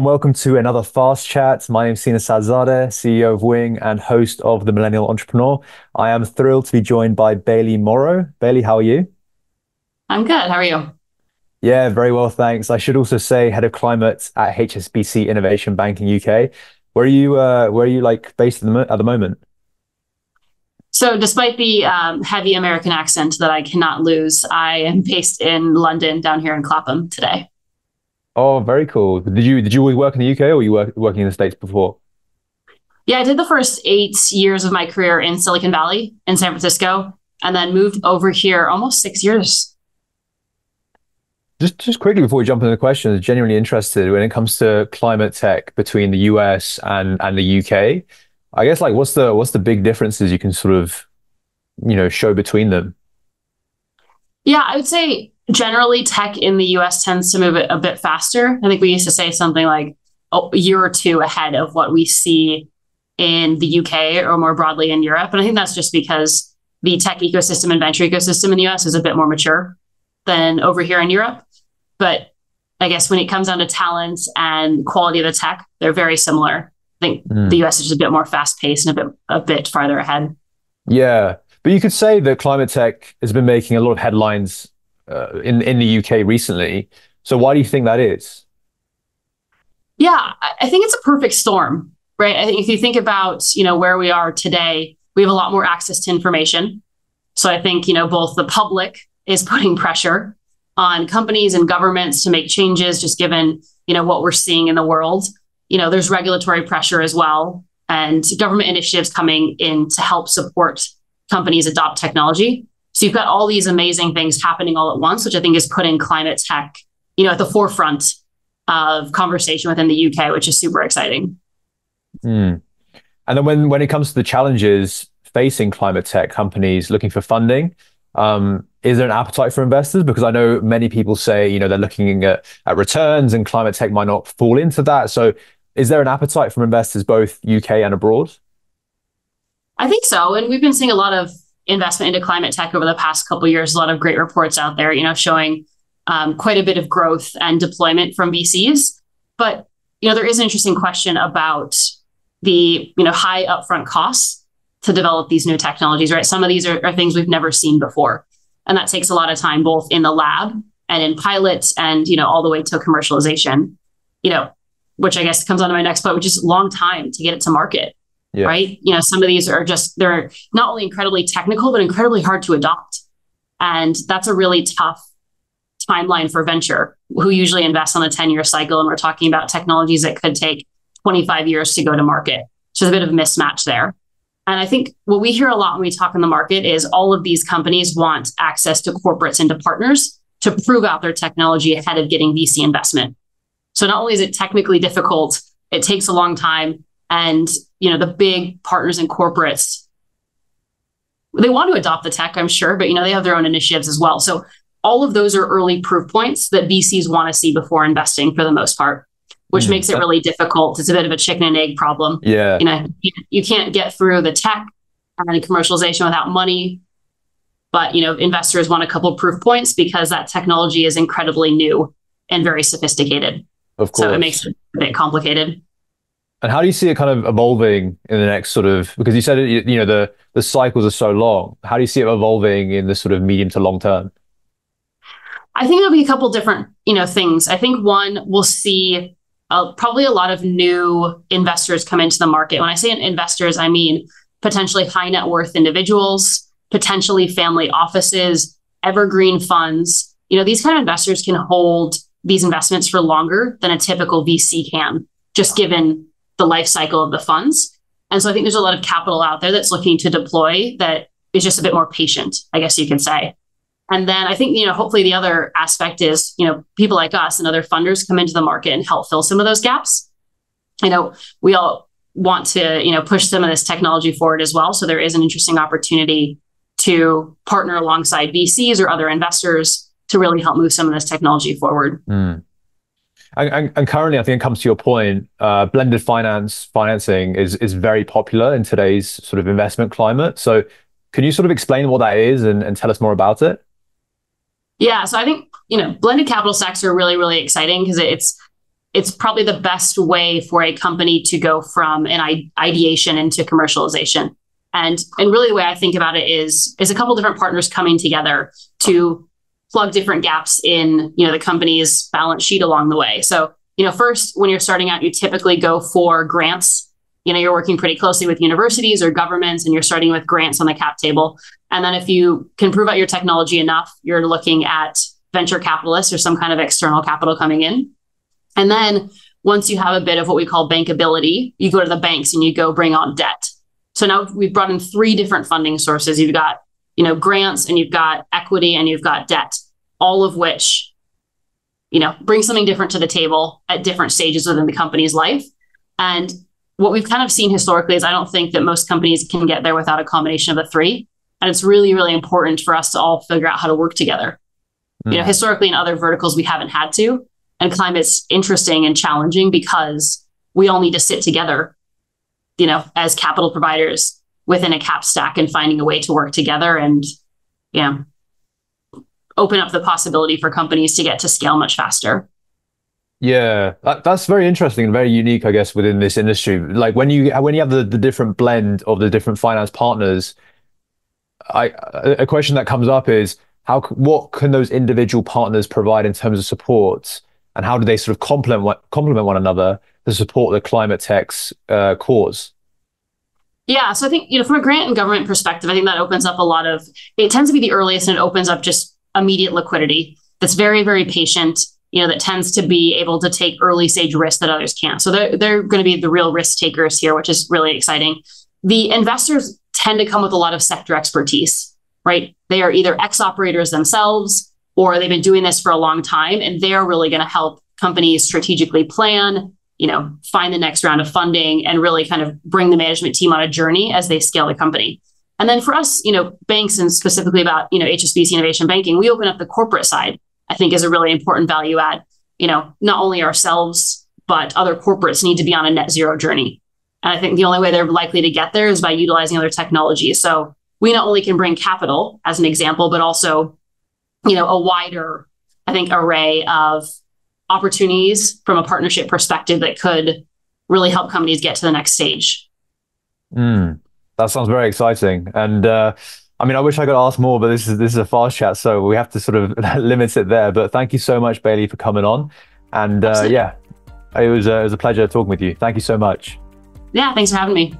welcome to another Fast Chat. My name is Sina Sadzadeh, CEO of Wing and host of The Millennial Entrepreneur. I am thrilled to be joined by Bailey Morrow. Bailey, how are you? I'm good. How are you? Yeah, very well, thanks. I should also say head of climate at HSBC Innovation Banking UK. Where are you like based at the moment? So, despite the heavy American accent that I cannot lose, I am based in London, down here in Clapham today. Oh, very cool. Did you always work in the UK or were you working in the States before? Yeah, I did the first 8 years of my career in Silicon Valley in San Francisco, and then moved over here almost 6 years. Just quickly before we jump into the questions, genuinely interested when it comes to climate tech between the US and the UK. I guess like what's the big differences you can sort of, show between them? Yeah, I would say generally tech in the US tends to move a bit faster. I think we used to say something like a year or two ahead of what we see in the UK or more broadly in Europe. And I think that's just because the tech ecosystem and venture ecosystem in the US is a bit more mature than over here in Europe. But I guess when it comes down to talent and quality of the tech, they're very similar. I think the Mm. US is just a bit more fast paced and a bit farther ahead. Yeah, but you could say that climate tech has been making a lot of headlines in the UK recently. So why do you think that is? Yeah, I think it's a perfect storm, right? I think if you think about, where we are today, we have a lot more access to information. So I think, both the public is putting pressure on companies and governments to make changes, just given, what we're seeing in the world. There's regulatory pressure as well, and government initiatives coming in to help support companies adopt technology. So you've got all these amazing things happening all at once, which I think is putting climate tech, at the forefront of conversation within the UK, which is super exciting. Mm. And then when it comes to the challenges facing climate tech companies looking for funding, is there an appetite for investors? Because I know many people say, they're looking at returns and climate tech might not fall into that. So is there an appetite from investors both UK and abroad? I think so. And we've been seeing a lot of investment into climate tech over the past couple of years, a lot of great reports out there, showing quite a bit of growth and deployment from VCs. But, there is an interesting question about the, high upfront costs to develop these new technologies, right? Some of these are things we've never seen before. And that takes a lot of time, both in the lab and in pilots and, all the way to commercialization, you know, which I guess comes on to my next point, which is a long time to get it to market, Yeah. right? Some of these are just, they're not only incredibly technical, but incredibly hard to adopt. And that's a really tough timeline for venture, who usually invests on a 10-year cycle. And we're talking about technologies that could take 25 years to go to market. So there's a bit of a mismatch there. And I think what we hear a lot when we talk in the market is all of these companies want access to corporates and to partners to prove out their technology ahead of getting VC investment. So not only is it technically difficult, it takes a long time. And, the big partners and corporates, they want to adopt the tech, I'm sure, but, they have their own initiatives as well. So all of those are early proof points that VCs want to see before investing for the most part, which makes it really difficult. It's a bit of a chicken and egg problem. Yeah. You can't get through the tech and commercialization without money. But, investors want a couple of proof points because that technology is incredibly new and very sophisticated. Of So it makes course. it a bit complicated. And how do you see it kind of evolving in the next sort of, because you said, the cycles are so long. How do you see it evolving in the sort of medium to long term? I think there'll be a couple different, things. I think one, we'll see probably a lot of new investors come into the market. When I say investors, I mean potentially high net worth individuals, potentially family offices, evergreen funds. These kind of investors can hold these investments for longer than a typical VC can, just given the life cycle of the funds. And so I think there's a lot of capital out there that's looking to deploy that is just a bit more patient, I guess you could say. And then I think, hopefully the other aspect is, people like us and other funders come into the market and help fill some of those gaps. We all want to, push some of this technology forward as well. So there is an interesting opportunity to partner alongside VCs or other investors to really help move some of this technology forward. Mm. And currently, I think it comes to your point, blended financing is very popular in today's sort of investment climate. So can you sort of explain what that is and tell us more about it? Yeah. So I think, blended capital stacks are really, really exciting because it's it's probably the best way for a company to go from an ideation into commercialization. And really the way I think about it is a couple different partners coming together to plug different gaps in, the company's balance sheet along the way. So, first, when you're starting out, you typically go for grants. You're working pretty closely with universities or governments, and you're starting with grants on the cap table. And then if you can prove out your technology enough, you're looking at venture capitalists or some kind of external capital coming in. And then once you have a bit of what we call bankability, you go to the banks and you go bring on debt. So now we've brought in 3 different funding sources. You've got, grants, and you've got equity, and you've got debt, all of which, bring something different to the table at different stages within the company's life. And what we've kind of seen historically is I don't think that most companies can get there without a combination of the 3. And it's really, really important for us to all figure out how to work together. Historically in other verticals, we haven't had to. And climate's interesting and challenging because we all need to sit together, as capital providers within a cap stack and finding a way to work together and, open up the possibility for companies to get to scale much faster. Yeah, that's very interesting and very unique, I guess, within this industry. Like when you have the different blend of the different finance partners, a question that comes up is what can those individual partners provide in terms of support, and how do they sort of complement one another to support the climate tech's cause? Yeah, so I think from a grant and government perspective, I think that opens up it tends to be the earliest, and it opens up just immediate liquidity that's very, very patient. That tends to be able to take early stage risks that others can't. So they're going to be the real risk takers here, which is really exciting. The investors tend to come with a lot of sector expertise, right? They are either ex-operators themselves, or they've been doing this for a long time, and they're really going to help companies strategically plan, find the next round of funding, and really kind of bring the management team on a journey as they scale the company. And then for us, banks, and specifically about, HSBC Innovation Banking, we open up the corporate side, I think is a really important value add. Not only ourselves, but other corporates need to be on a net zero journey. And I think the only way they're likely to get there is by utilizing other technologies. So we not only can bring capital as an example, but also, a wider, I think, array of opportunities from a partnership perspective that could really help companies get to the next stage. That sounds very exciting. And I wish I could ask more, but this is a fast chat, so we have to sort of limit it there. But thank you so much, Bailey, for coming on. And it was a pleasure talking with you. Thank you so much. Yeah, thanks for having me.